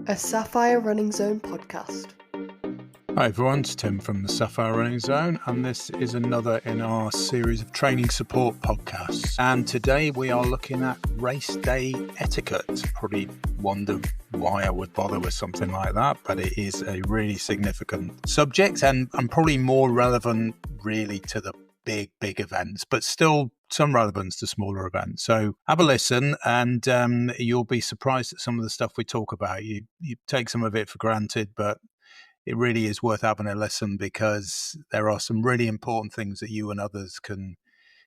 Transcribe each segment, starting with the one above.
A Sapphire Running Zone podcast. Hi everyone, it's Tim from the Sapphire Running Zone, and this is another in our series of training support podcasts. And today we are looking at race day etiquette. Probably wonder why I would bother with something like that, but it is a really significant subject and probably more relevant really to the big events, but still some relevance to smaller events. So have a listen and you'll be surprised at some of the stuff we talk about. You take some of it for granted, but it really is worth having a listen because there are some really important things that you and others can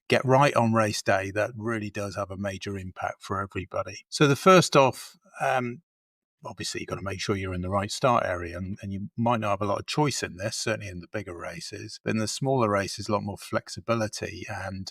get right on race day that really does have a major impact for everybody. So the first off, obviously you've got to make sure you're in the right start area and you might not have a lot of choice in this, certainly in the bigger races. But in the smaller races, a lot more flexibility and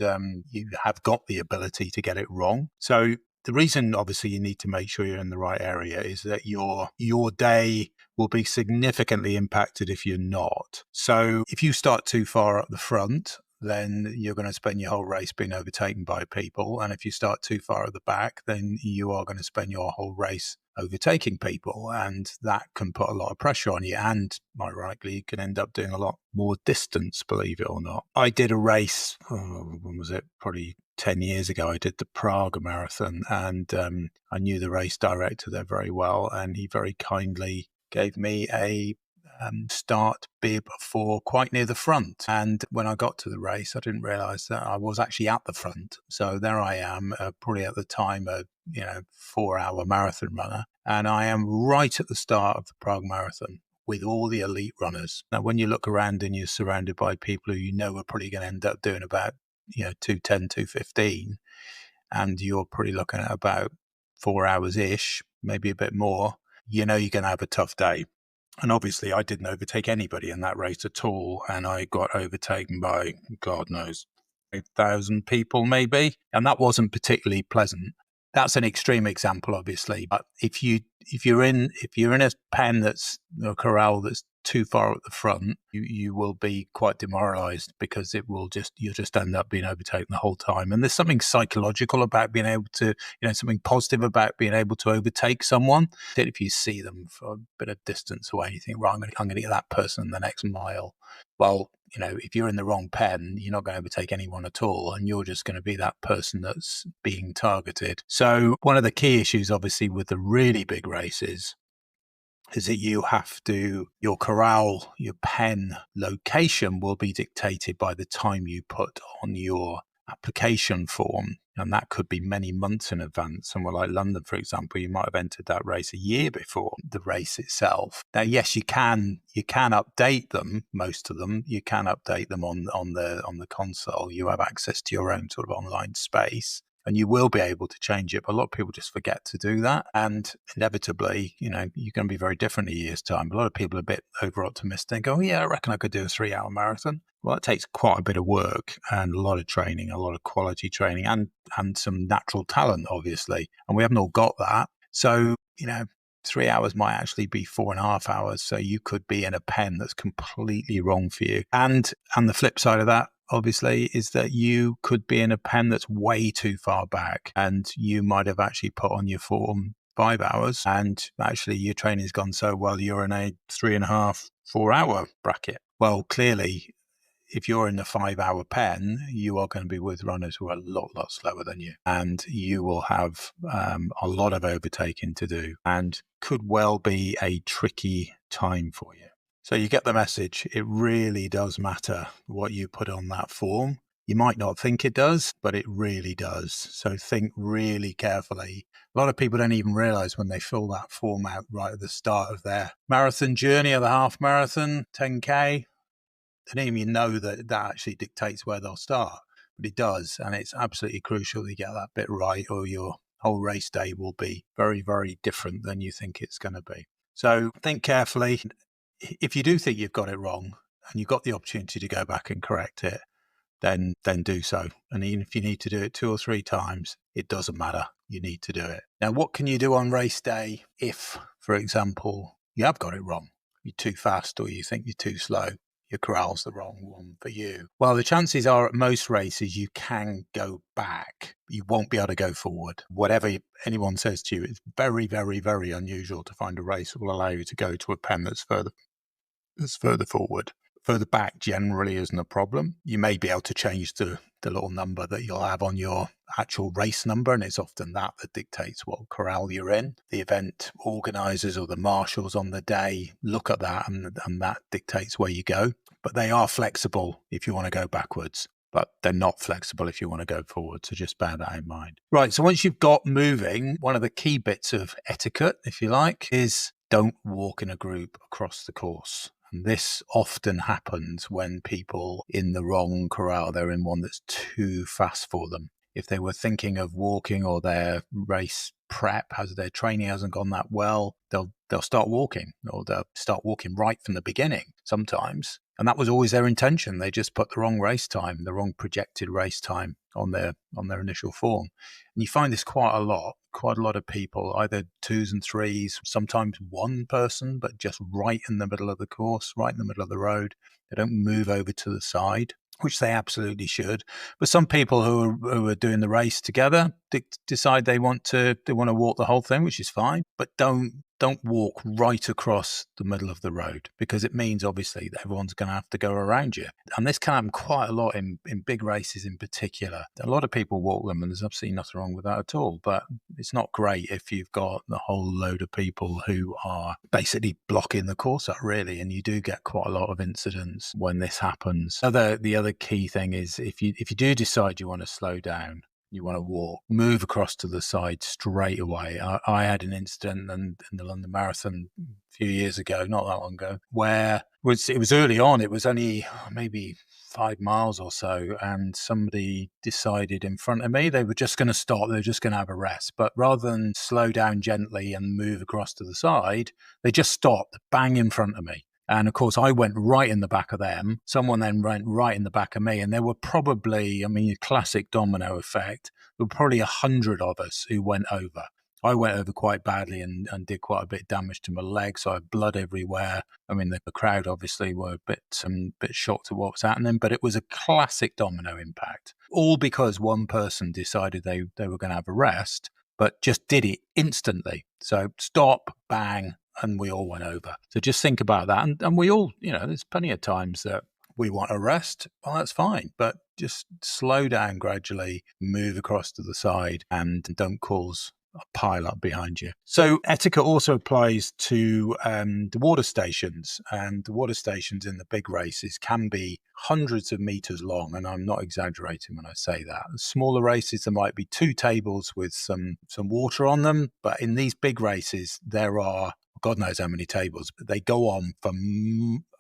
you have got the ability to get it wrong. So the reason, obviously, you need to make sure you're in the right area is that your day will be significantly impacted if you're not. So if you start too far up the front, then you're going to spend your whole race being overtaken by people. And if you start too far at the back, then you are going to spend your whole race overtaking people. And that can put a lot of pressure on you. And ironically, you can end up doing a lot more distance, believe it or not. I did a race, when was it? Probably 10 years ago. I did the Prague Marathon and I knew the race director there very well. And he very kindly gave me a start bib for quite near the front. And when I got to the race, I didn't realize that I was actually at the front. So there I am, probably at the time, a 4-hour marathon runner. And I am right at the start of the Prague Marathon with all the elite runners. Now, when you look around and you're surrounded by people who you know are probably going to end up doing about 2:10, 2:15, and you're probably looking at about 4 hours-ish, maybe a bit more, you're going to have a tough day. And obviously, I didn't overtake anybody in that race at all. And I got overtaken by, God knows, 8,000 people maybe. And that wasn't particularly pleasant. That's an extreme example, obviously. But if you're in a pen that's a corral that's too far at the front, you will be quite demoralized because you'll just end up being overtaken the whole time. And there's something psychological about being able to, something positive about being able to overtake someone. If you see them for a bit of distance away, you think, right, I'm going to get that person in the next mile. Well, if you're in the wrong pen, you're not going to overtake anyone at all. And you're just going to be that person that's being targeted. So one of the key issues, obviously, with the really big races is that your corral, your pen location will be dictated by the time you put on your application form. And that could be many months in advance. Somewhere like London, for example, you might have entered that race a year before the race itself. Now, yes, you can update them, most of them. You can update them on the console. You have access to your own sort of online space. And you will be able to change it, but a lot of people just forget to do that. And inevitably, you're going to be very different in a year's time. A lot of people are a bit over-optimistic and go, yeah, I reckon I could do a 3-hour marathon. Well, it takes quite a bit of work and a lot of training, a lot of quality training and some natural talent, obviously. And we haven't all got that. So, 3 hours might actually be 4.5 hours. So you could be in a pen that's completely wrong for you. And the flip side of that, obviously, is that you could be in a pen that's way too far back and you might have actually put on your form 5 hours and actually your training's gone so well you're in a 3.5, 4-hour bracket. Well, clearly, if you're in the 5-hour pen, you are going to be with runners who are a lot slower than you. And you will have a lot of overtaking to do and could well be a tricky time for you. So you get the message. It really does matter what you put on that form. You might not think it does, but it really does. So think really carefully. A lot of people don't even realize when they fill that form out right at the start of their marathon journey or the half marathon, 10K. They don't even know that actually dictates where they'll start, but it does. And it's absolutely crucial to get that bit right or your whole race day will be very, very different than you think it's going to be. So think carefully. If you do think you've got it wrong and you've got the opportunity to go back and correct it, then do so. And even if you need to do it 2 or 3 times, it doesn't matter. You need to do it. Now, what can you do on race day if, for example, you have got it wrong? You're too fast or you think you're too slow? your corral's the wrong one for you. Well, the chances are at most races you can go back. You won't be able to go forward. Whatever anyone says to you, it's very, very, very unusual to find a race that will allow you to go to a pen that's further forward. Further back generally isn't a problem. You may be able to change the little number that you'll have on your actual race number, and it's often that dictates what corral you're in. The event organisers or the marshals on the day look at that, and that dictates where you go. But they are flexible if you want to go backwards, but they're not flexible if you want to go forward. So just bear that in mind. Right, so once you've got moving, one of the key bits of etiquette, if you like, is don't walk in a group across the course. And this often happens when people in the wrong corral, they're in one that's too fast for them. If they were thinking of walking or their race prep, their training hasn't gone that well, they'll start walking, or they'll start walking right from the beginning sometimes. And that was always their intention. They just put the wrong race time, the wrong projected race time on their initial form. And you find this quite a lot of people, either twos and threes, sometimes one person, but just right in the middle of the course, right in the middle of the road. They don't move over to the side, which they absolutely should. But some people who are doing the race together decide they want to walk the whole thing, which is fine, but don't walk right across the middle of the road, because it means obviously that everyone's going to have to go around you. And this can happen quite a lot in big races in particular. A lot of people walk them and there's absolutely nothing wrong with that at all, but it's not great if you've got the whole load of people who are basically blocking the course up, really, and you do get quite a lot of incidents when this happens. The other key thing is if you do decide you want to slow down, you want to walk, move across to the side straight away. I had an incident in the London Marathon a few years ago, not that long ago, where it was early on. It was only maybe 5 miles or so, and somebody decided in front of me they were just going to stop. They were just going to have a rest. But rather than slow down gently and move across to the side, they just stopped bang in front of me. And of course, I went right in the back of them. Someone then went right in the back of me. And there were probably, a classic domino effect. There were probably 100 of us who went over. I went over quite badly and did quite a bit of damage to my leg. So I had blood everywhere. The crowd obviously were a bit shocked at what was happening, but it was a classic domino impact. All because one person decided they were going to have a rest, but just did it instantly. So stop, bang, and we all went over. So just think about that. And we all, there's plenty of times that we want a rest. Well, that's fine. But just slow down gradually, move across to the side, and don't cause a pile up behind you. So etiquette also applies to the water stations, and the water stations in the big races can be hundreds of meters long, and I'm not exaggerating when I say that. In smaller races, there might be 2 tables with some water on them, but in these big races, there are God knows how many tables, but they go on for,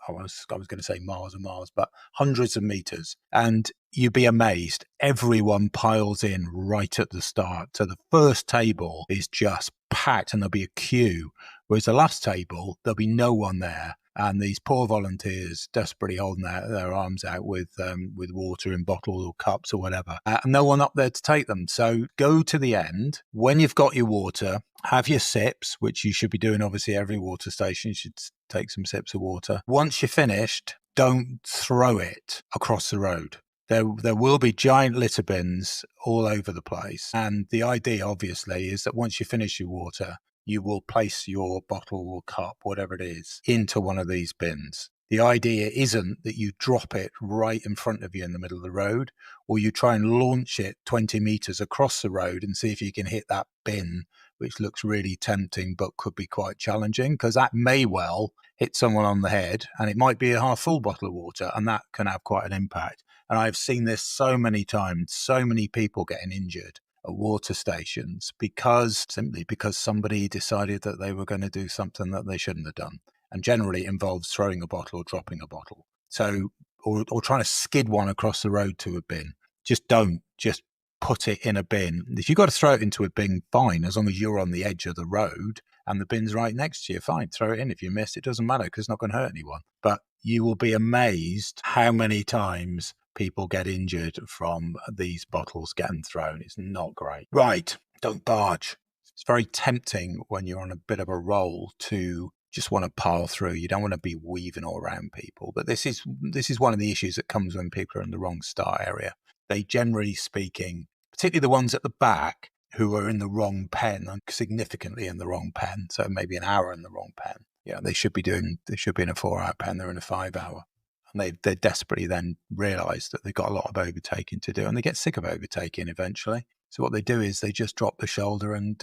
I was going to say miles and miles, but hundreds of meters. And you'd be amazed. Everyone piles in right at the start. So the first table is just packed and there'll be a queue. Whereas the last table, there'll be no one there. And these poor volunteers desperately holding their arms out with water in bottles or cups or whatever. And no one up there to take them. So go to the end. When you've got your water, have your sips, which you should be doing obviously every water station. You should take some sips of water. Once you're finished, don't throw it across the road. There will be giant litter bins all over the place. And the idea, obviously, is that once you finish your water, you will place your bottle or cup, whatever it is, into one of these bins. The idea isn't that you drop it right in front of you in the middle of the road, or you try and launch it 20 meters across the road and see if you can hit that bin, which looks really tempting but could be quite challenging, because that may well hit someone on the head, and it might be a half full bottle of water, and that can have quite an impact. And I've seen this so many times, so many people getting injured at water stations simply because somebody decided that they were going to do something that they shouldn't have done. And generally it involves throwing a bottle or dropping a bottle. So, or trying to skid one across the road to a bin. Just put it in a bin. If you've got to throw it into a bin, fine, as long as you're on the edge of the road and the bin's right next to you, fine, throw it in. If you miss, it doesn't matter because it's not going to hurt anyone. But you will be amazed how many times people get injured from these bottles getting thrown. It's not great. Right, don't barge. It's very tempting when you're on a bit of a roll to just want to pile through. You don't want to be weaving all around people. But this is one of the issues that comes when people are in the wrong start area. They, generally speaking, particularly the ones at the back who are in the wrong pen, significantly in the wrong pen, so maybe an hour in the wrong pen. Yeah, they should be in a 4-hour pen. They're in a 5-hour. And they desperately then realise that they've got a lot of overtaking to do, and they get sick of overtaking eventually. So what they do is they just drop the shoulder and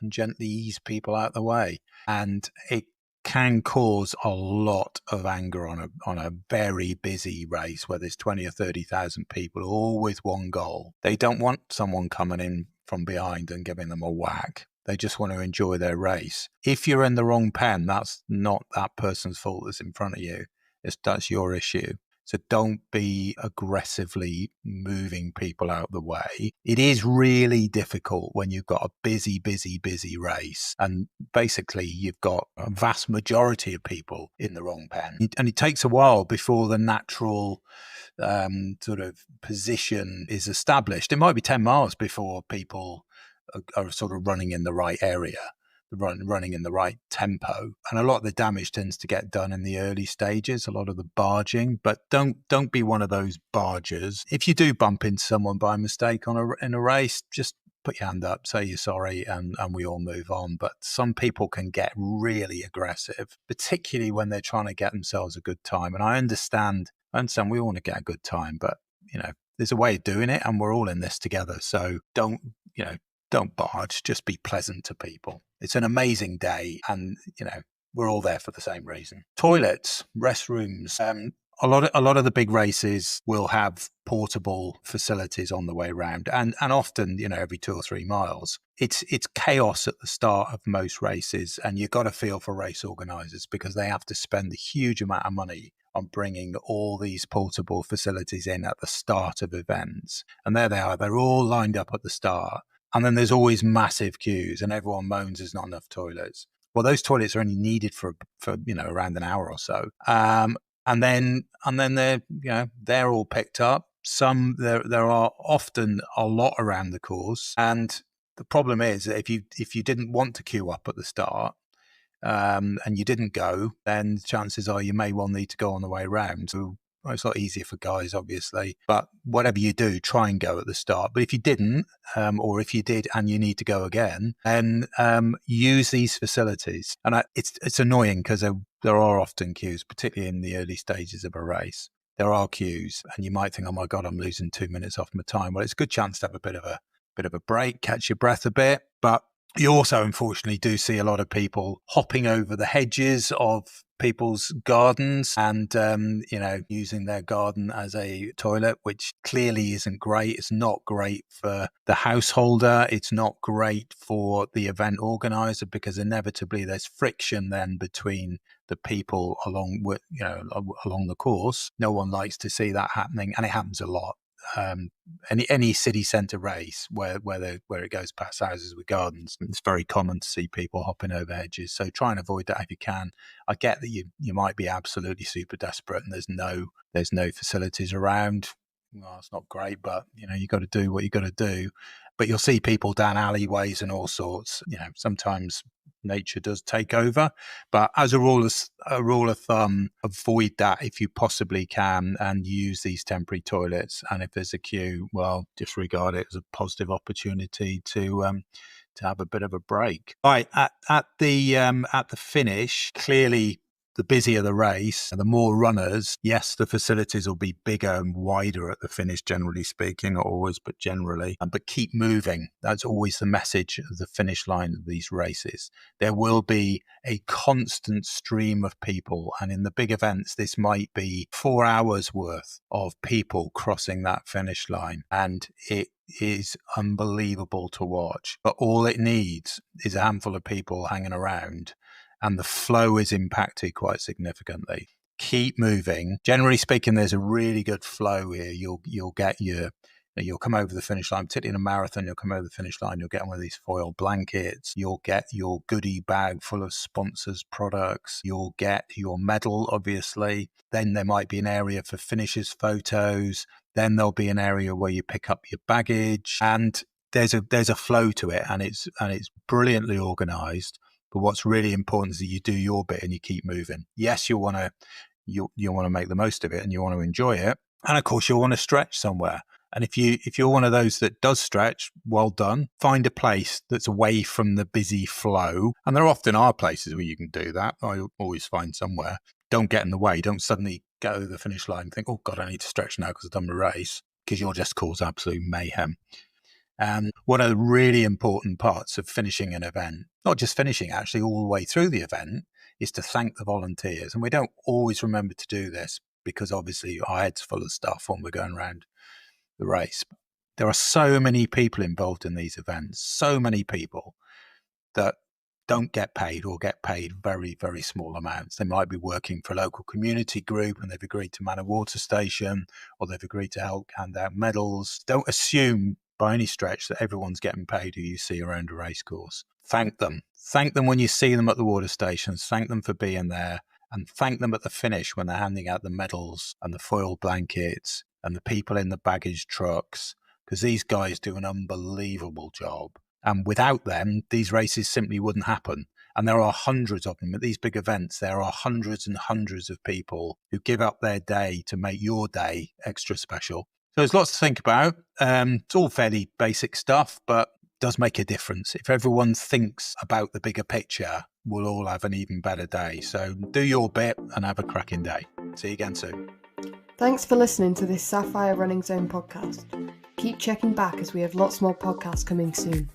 gently ease people out of the way. And it can cause a lot of anger on a very busy race where there's 20 or 30,000 people, all with one goal. They don't want someone coming in from behind and giving them a whack. They just want to enjoy their race. If you're in the wrong pen, that's not that person's fault that's in front of you. That's your issue. So don't be aggressively moving people out of the way. It is really difficult when you've got a busy race. And basically, you've got a vast majority of people in the wrong pen. And it takes a while before the natural sort of position is established. It might be 10 miles before people are sort of running in the right area. Running in the right tempo, and a lot of the damage tends to get done in the early stages, a lot of the barging. But don't be one of those bargers. If you do bump into someone by mistake in a race, just put your hand up, say you're sorry, and we all move on. But some people can get really aggressive, particularly when they're trying to get themselves a good time. And I understand we all want to get a good time, but there's a way of doing it, and we're all in this together. So don't barge, just be pleasant to people. It's an amazing day, and we're all there for the same reason. Toilets, restrooms. A lot of the big races will have portable facilities on the way around, and often, every 2 or 3 miles. It's chaos at the start of most races, and you've got to feel for race organisers because they have to spend a huge amount of money on bringing all these portable facilities in at the start of events. And there they are. They're all lined up at the start. And then there's always massive queues, and everyone moans there's not enough toilets. Well, those toilets are only needed for around an hour or so. And then they're all picked up. There are often a lot around the course, and the problem is that if you didn't want to queue up at the start, and you didn't go, then chances are you may well need to go on the way around. So it's a lot easier for guys, obviously, but whatever you do, try and go at the start. But if you didn't, or if you did and you need to go again, then use these facilities. And it's annoying because there are often queues, particularly in the early stages of a race. There are queues, and you might think, "Oh my God, I'm losing 2 minutes off my time." Well, it's a good chance to have a bit of a break, catch your breath a bit, but you also, unfortunately, do see a lot of people hopping over the hedges of people's gardens and, using their garden as a toilet, which clearly isn't great. It's not great for the householder. It's not great for the event organizer because inevitably there's friction then between the people along the course. No one likes to see that happening, and it happens a lot. Any city centre race where it goes past houses with gardens, it's very common to see people hopping over hedges. So try and avoid that if you can. I get that you might be absolutely super desperate and there's no facilities around. Well, it's not great, but you got to do what you got to do. But you'll see people down alleyways and all sorts. Sometimes nature does take over, but as a rule of thumb, avoid that if you possibly can, and use these temporary toilets. And if there's a queue, well, disregard it as a positive opportunity to have a bit of a break. Right at the finish, clearly, the busier the race, the more runners, yes, the facilities will be bigger and wider at the finish, generally speaking, not always, but generally. But keep moving. That's always the message of the finish line of these races. There will be a constant stream of people. And in the big events, this might be 4 hours worth of people crossing that finish line. And it is unbelievable to watch. But all it needs is a handful of people hanging around, and the flow is impacted quite significantly. Keep moving. Generally speaking, there's a really good flow here. You'll come over the finish line, particularly in a marathon. You'll come over the finish line. You'll get one of these foil blankets. You'll get your goodie bag full of sponsors' products. You'll get your medal, obviously. Then there might be an area for finishers' photos. Then there'll be an area where you pick up your baggage, and there's a flow to it, and it's brilliantly organised. But what's really important is that you do your bit and you keep moving. Yes, you'll want to make the most of it and you want to enjoy it. And of course, you'll want to stretch somewhere. And if you're one of those that does stretch, well done. Find a place that's away from the busy flow. And there often are places where you can do that. I always find somewhere. Don't get in the way. Don't suddenly go over the finish line and think, oh God, I need to stretch now because I've done my race, because you'll just cause absolute mayhem. And one of the really important parts of finishing an event, not just finishing, actually all the way through the event, is to thank the volunteers. And we don't always remember to do this because obviously our head's full of stuff when we're going around the race. There are so many people involved in these events, so many people that don't get paid or get paid very, very small amounts. They might be working for a local community group and they've agreed to man a water station, or they've agreed to help hand out medals. Don't assume by any stretch that everyone's getting paid who you see around a race course. Thank them. Thank them when you see them at the water stations. Thank them for being there, and thank them at the finish when they're handing out the medals and the foil blankets and the people in the baggage trucks, because these guys do an unbelievable job. And without them, these races simply wouldn't happen. And there are hundreds of them. At these big events, there are hundreds and hundreds of people who give up their day to make your day extra special. So there's lots to think about. It's all fairly basic stuff, but does make a difference. If everyone thinks about the bigger picture, we'll all have an even better day. So do your bit and have a cracking day. See you again soon. Thanks for listening to this Sapphire Running Zone podcast. Keep checking back as we have lots more podcasts coming soon.